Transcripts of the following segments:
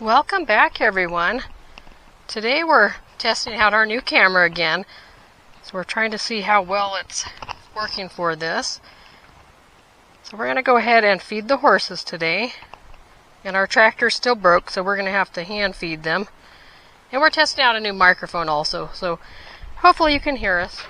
Welcome back, everyone. Today we're testing out our new camera again. So we're trying to see how well it's working for this. So we're going to go ahead and feed the horses today. And our tractor's still broke, so we're going to have to hand feed them. And we're testing out a new microphone also, so hopefully you can hear us.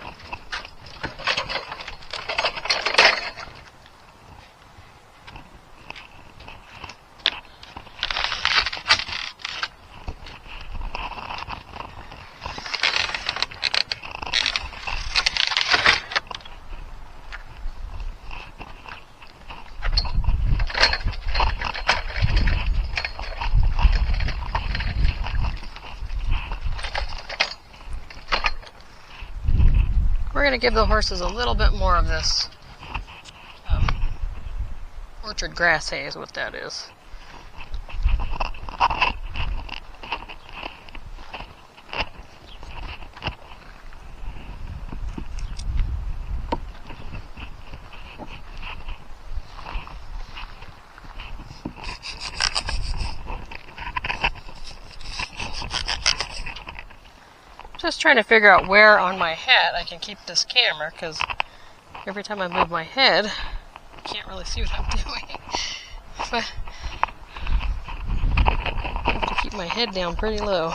We're going to give the horses a little bit more of this orchard grass hay is what that is. Just trying to figure out where on my head I can keep this camera, because every time I move my head, I can't really see what I'm doing. But I have to keep my head down pretty low.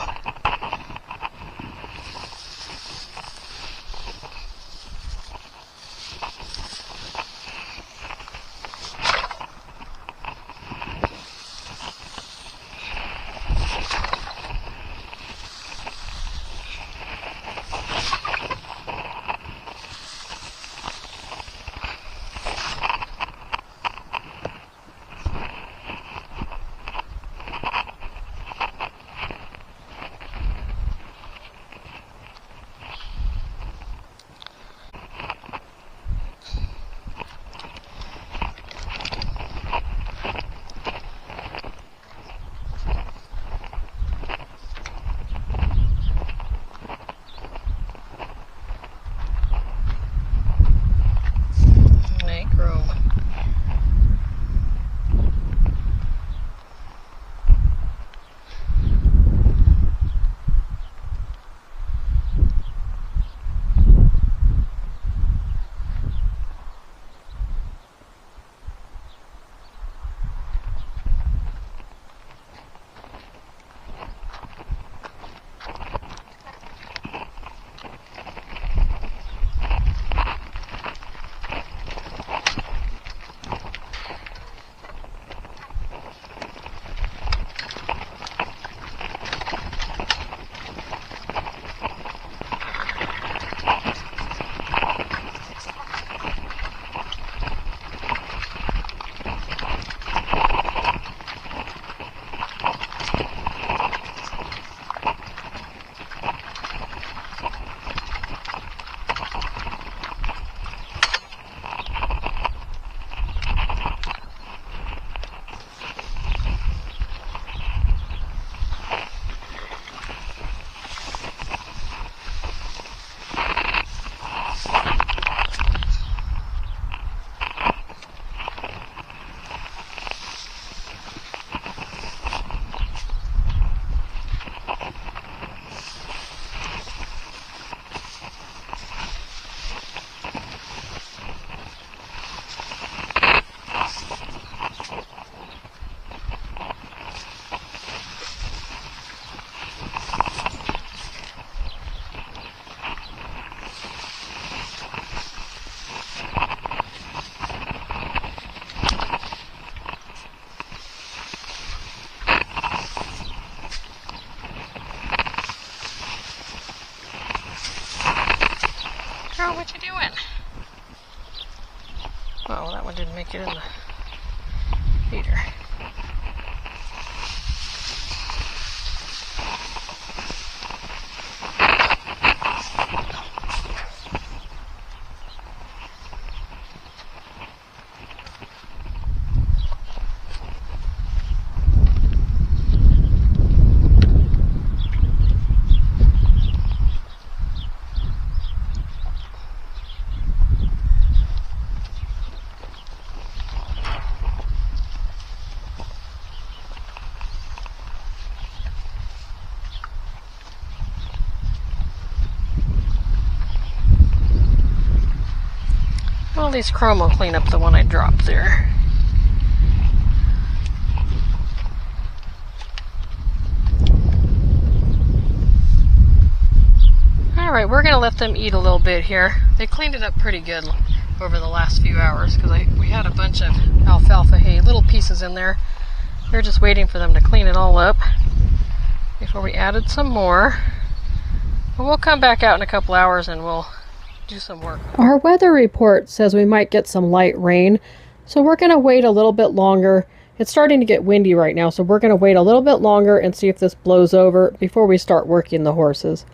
What you doing? Oh, that one didn't make it in the feeder. least Chrome will clean up the one I dropped there. Alright, we're going to let them eat a little bit here. They cleaned it up pretty good over the last few hours because we had a bunch of alfalfa hay, little pieces in there. We were just waiting for them to clean it all up before we added some more. But we'll come back out in a couple hours and we'll do some work. Our weather report says we might get some light rain, so we're going to wait a little bit longer. It's starting to get windy right now, so we're going to wait a little bit longer and see if this blows over before we start working the horses.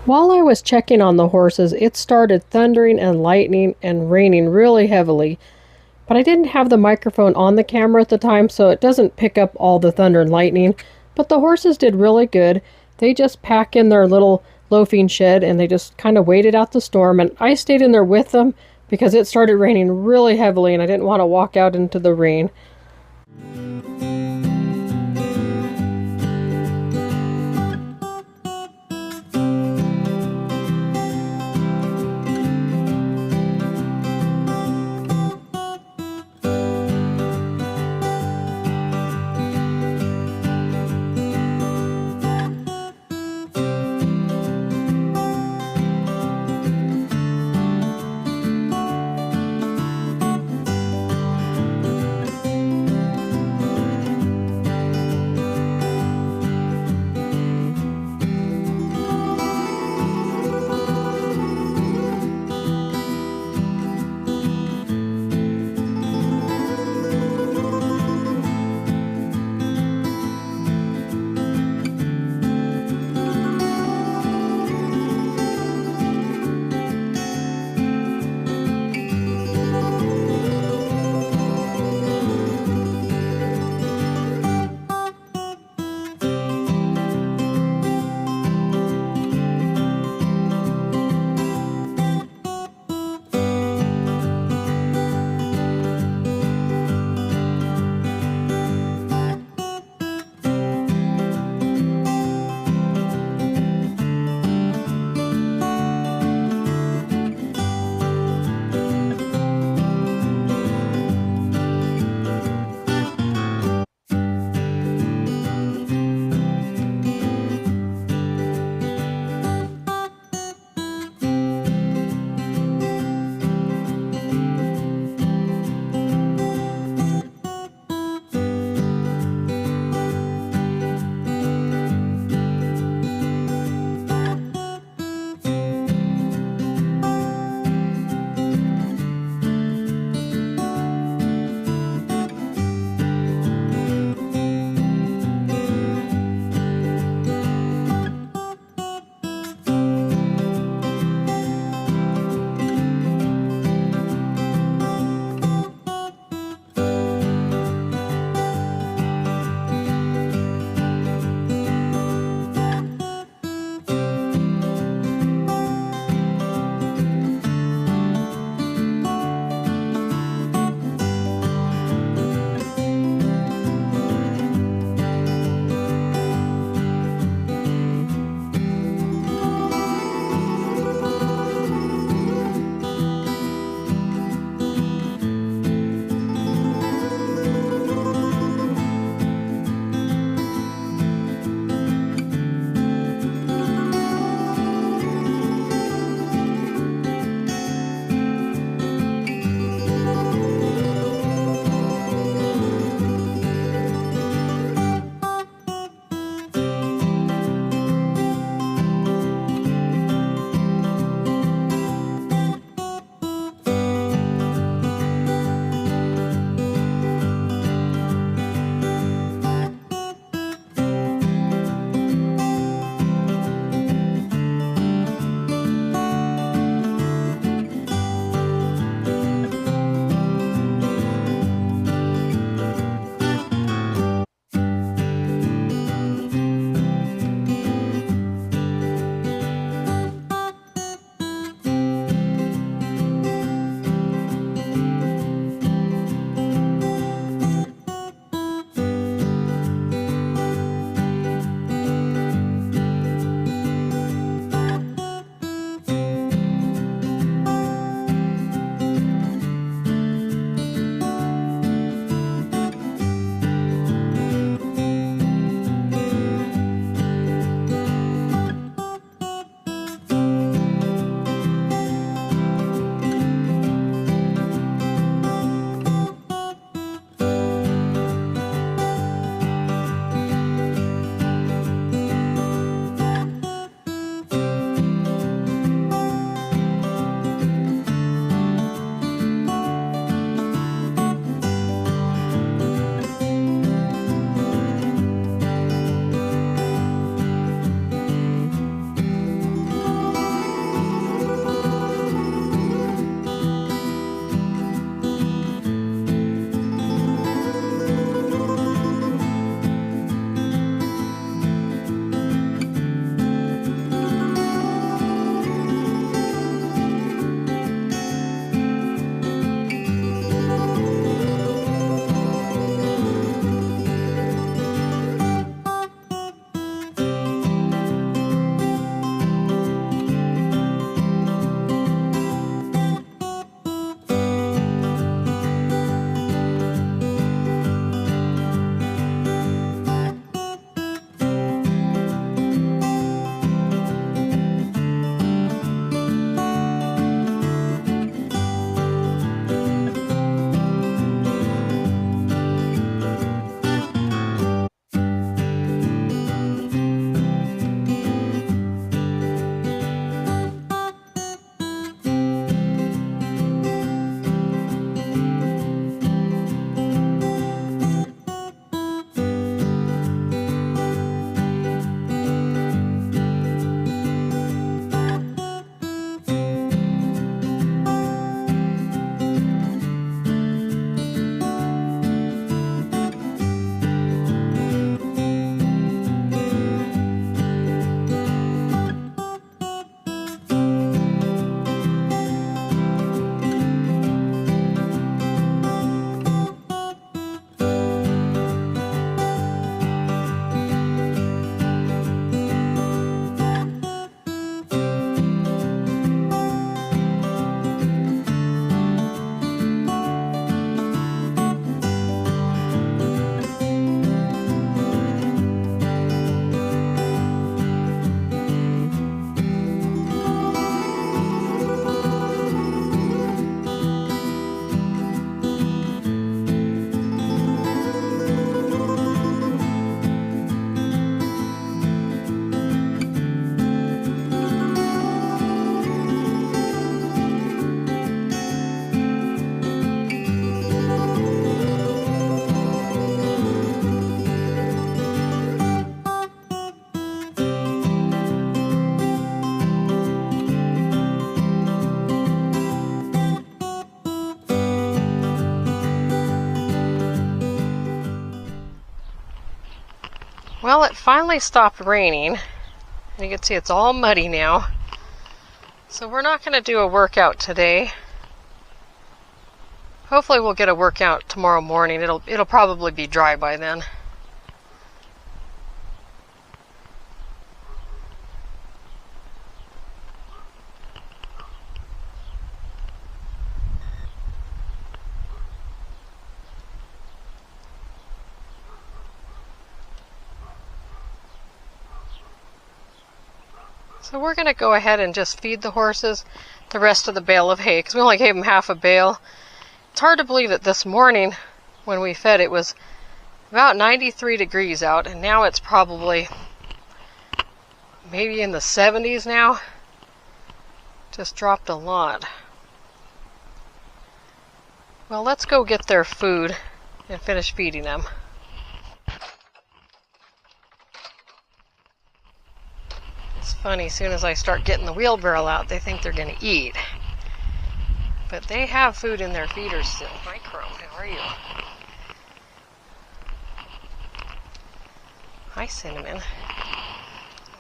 While I was checking on the horses, it started thundering and lightning and raining really heavily. But I didn't have the microphone on the camera at the time, so it doesn't pick up all the thunder and lightning. But the horses did really good. They just pack in their little loafing shed and they just kind of waited out the storm. And I stayed in there with them because it started raining really heavily and I didn't want to walk out into the rain. Well, it finally stopped raining. You can see it's all muddy now. So we're not going to do a workout today. Hopefully we'll get a workout tomorrow morning. It'll probably be dry by then. So we're going to go ahead and just feed the horses the rest of the bale of hay, because we only gave them half a bale. It's hard to believe that this morning when we fed it was about 93 degrees out, and now it's probably maybe in the 70s now. Just dropped a lot. Well, let's go get their food and finish feeding them. It's funny, as soon as I start getting the wheelbarrow out, they think they're going to eat. But they have food in their feeders still. Hi, Chrome, how are you? Hi, Cinnamon.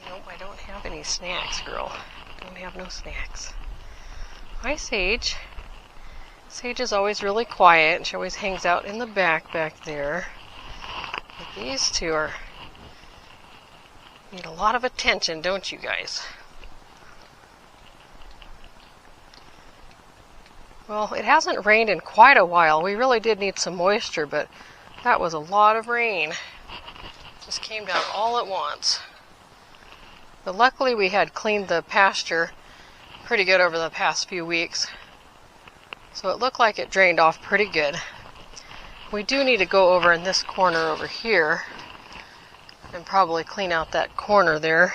Nope, I don't have any snacks, girl. Don't have no snacks. Hi, Sage. Sage is always really quiet, and she always hangs out in the back there. But these two need a lot of attention, don't you guys? Well, it hasn't rained in quite a while. We really did need some moisture, but that was a lot of rain. Just came down all at once. But luckily we had cleaned the pasture pretty good over the past few weeks. So it looked like it drained off pretty good. We do need to go over in this corner over here and probably clean out that corner there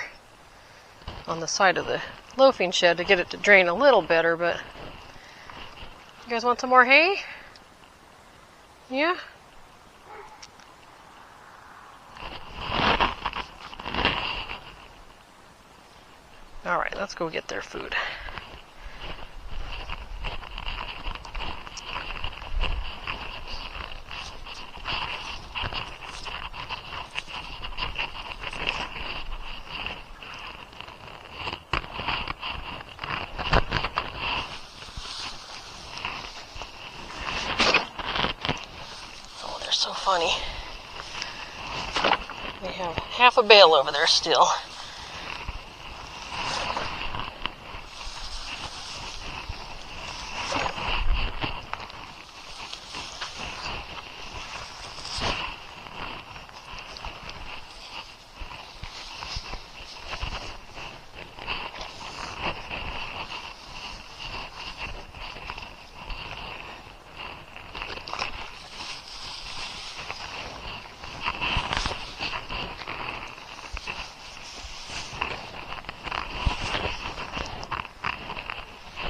on the side of the loafing shed to get it to drain a little better, but you guys want some more hay? Yeah? Alright, let's go get their food. So funny. We have half a bale over there still.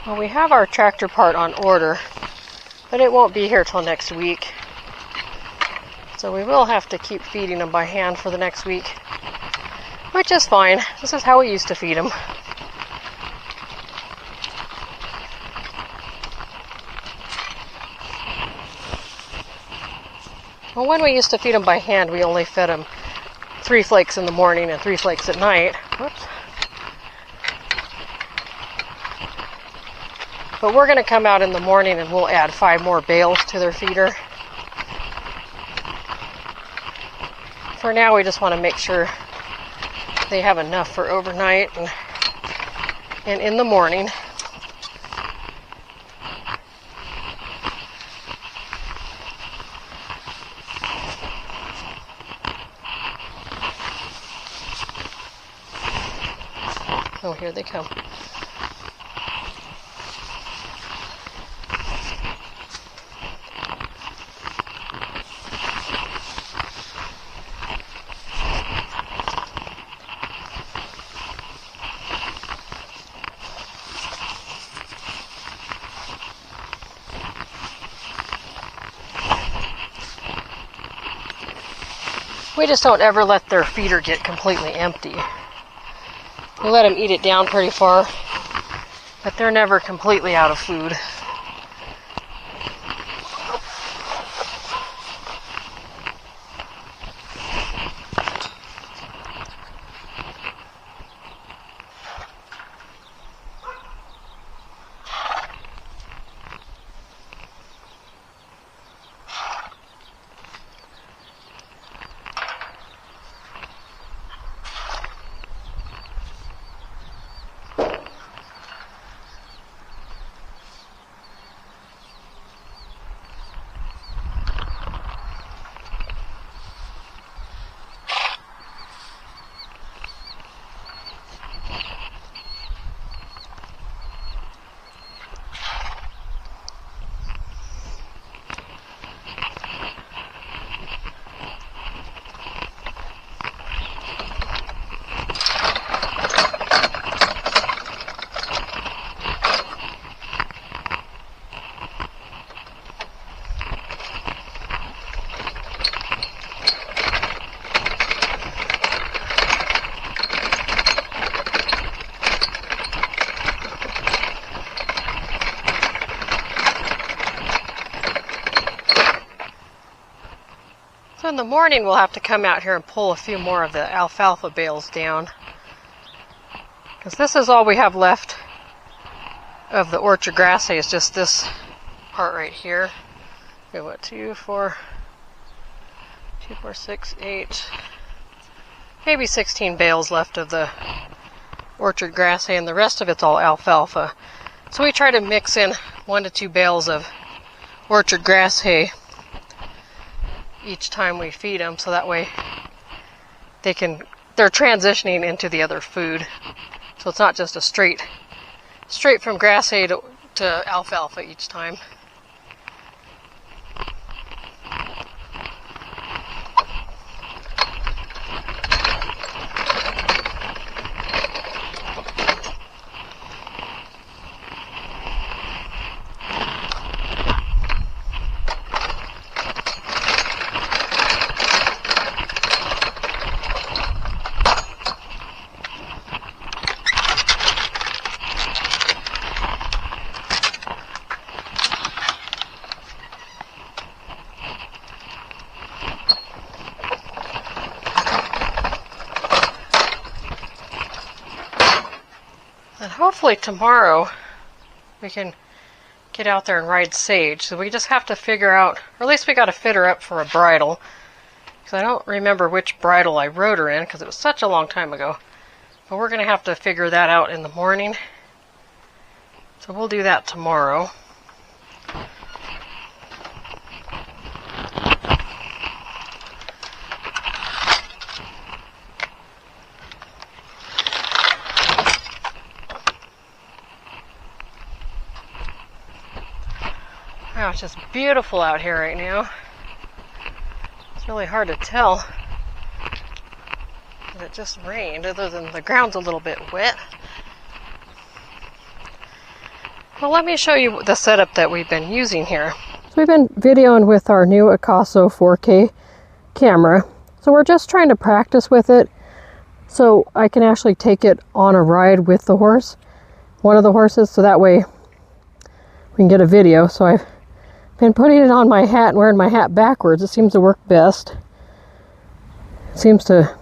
Well, we have our tractor part on order, but it won't be here till next week. So we will have to keep feeding them by hand for the next week, which is fine. This is how we used to feed them. Well, when we used to feed them by hand, we only fed them 3 flakes in the morning and 3 flakes at night. Whoops. But we're going to come out in the morning and we'll add 5 more bales to their feeder. For now, we just want to make sure they have enough for overnight and in the morning. Oh, here they come. We just don't ever let their feeder get completely empty. We let them eat it down pretty far, but they're never completely out of food. So in the morning we'll have to come out here and pull a few more of the alfalfa bales down, because this is all we have left of the orchard grass hay, is just this part right here. We what, 2, 4, 6, 8, maybe 16 bales left of the orchard grass hay, and the rest of it's all alfalfa. So we try to mix in 1 to 2 bales of orchard grass hay each time we feed them, so that way they're transitioning into the other food. So it's not just a straight from grass hay to alfalfa each time. And hopefully tomorrow we can get out there and ride Sage. So we just have to figure out, or at least we got to fit her up for a bridle. Because I don't remember which bridle I rode her in, because it was such a long time ago. But we're going to have to figure that out in the morning. So we'll do that tomorrow. Wow, it's just beautiful out here right now. It's really hard to tell that it just rained, other than the ground's a little bit wet. Well, let me show you the setup that we've been using here. So we've been videoing with our new Akaso 4K camera. So we're just trying to practice with it so I can actually take it on a ride with the horse, one of the horses, so that way we can get a video. So I've been putting it on my hat and wearing my hat backwards. It seems to work best. It seems to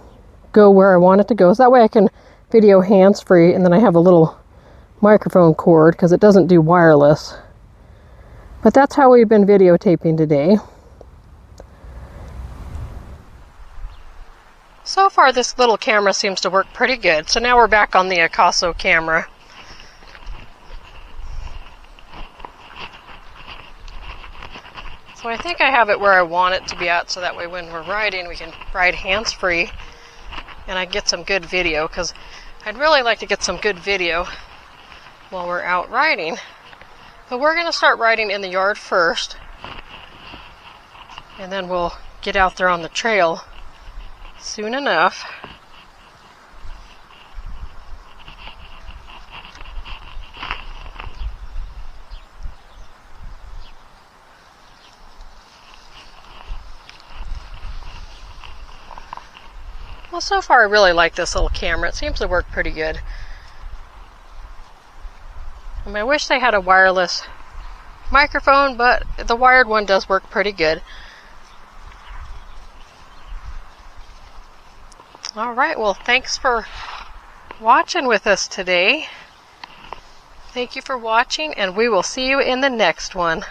go where I want it to go. So that way I can video hands-free, and then I have a little microphone cord because it doesn't do wireless. But that's how we've been videotaping today. So far this little camera seems to work pretty good. So now we're back on the Akaso camera. So I think I have it where I want it to be at, so that way when we're riding we can ride hands-free and I get some good video, because I'd really like to get some good video while we're out riding. But we're going to start riding in the yard first, and then we'll get out there on the trail soon enough. Well, so far I really like this little camera. It seems to work pretty good. I wish they had a wireless microphone, but the wired one does work pretty good. Alright, well, thanks for watching with us today. Thank you for watching, and we will see you in the next one.